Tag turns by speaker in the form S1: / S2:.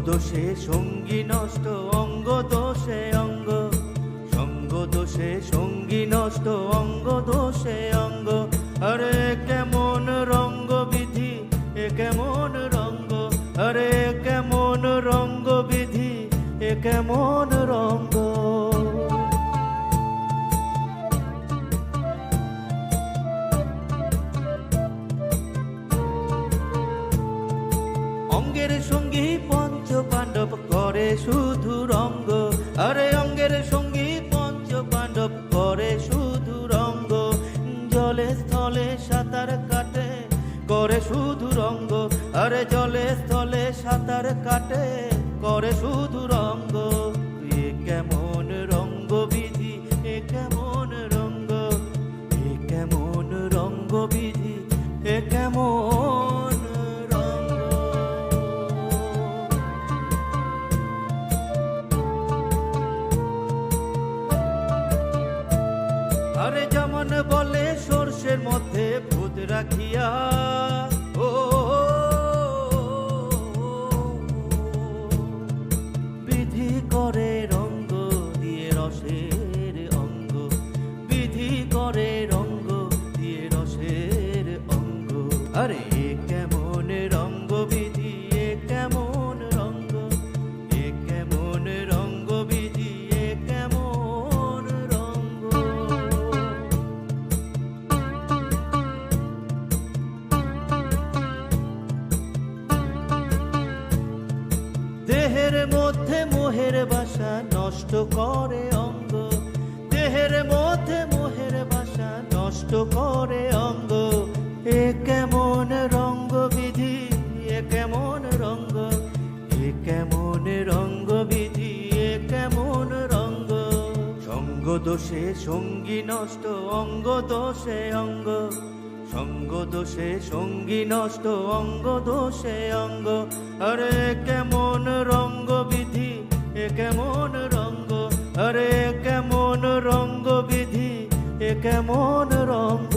S1: দোষে সঙ্গী নষ্ট, অঙ্গ দোষে অঙ্গ, সঙ্গ দোষে সঙ্গী নষ্ট, অঙ্গ দোষে অঙ্গ। আরে কেমন রঙ্গ বিধি, এ কেমন রঙ্গ, আরে কেমন রঙ্গ বিধি, এ কেমন রঙ্গ। অঙ্গের সঙ্গী পঞ্চ পাণ্ডব করে শুধু রঙ্গ, আরে অঙ্গের সঙ্গী পঞ্চ পাণ্ডব করে শুধু রঙ্গ। জলে স্থলে সাঁতার কাটে করে শুধু রঙ্গ, আরে জলে স্থলে সাঁতার কাটে করে শুধু রঙ্গ। এ কেমন রঙ্গ বিধি, এ কেমন রঙ্গ, এ কেমন রঙ্গ বিধি, এ কেমন রঙ্গ। আরে যেমন বলে সর্ষের মধ্যে ভূত রাখিয়া, ও বিধি করে রঙ্গ দিয়ে রসের অঙ্গ, বিধি করে রঙ্গ দিয়ে রসের অঙ্গ। আরে কেমন রঙ্গ বিধি, এ কেমন রঙ্গ, এ কেমন রঙ্গ বিধি, এ কেমন রঙ্গ। দেহের মধ্যে মোহের বাসা নষ্ট করে অঙ্গ, দেহের মধ্যে মোহের বাসা নষ্ট করে অঙ্গ। এ কেমন রঙ্গ বিধি, এ কেমন রঙ্গ, এ কেমন রঙ্গ বিধি, এ কেমন রঙ্গ। সঙ্গ দোষে সঙ্গী নষ্ট, অঙ্গ দোষে অঙ্গ, সঙ্গ দোষে সঙ্গী নষ্ট, অঙ্গ দোষে অঙ্গ। আরে কেমন রঙ্গ বিধি, এ কেমন রঙ্গ, আরে কেমন রঙ্গ বিধি, এ কেমন রঙ্গ।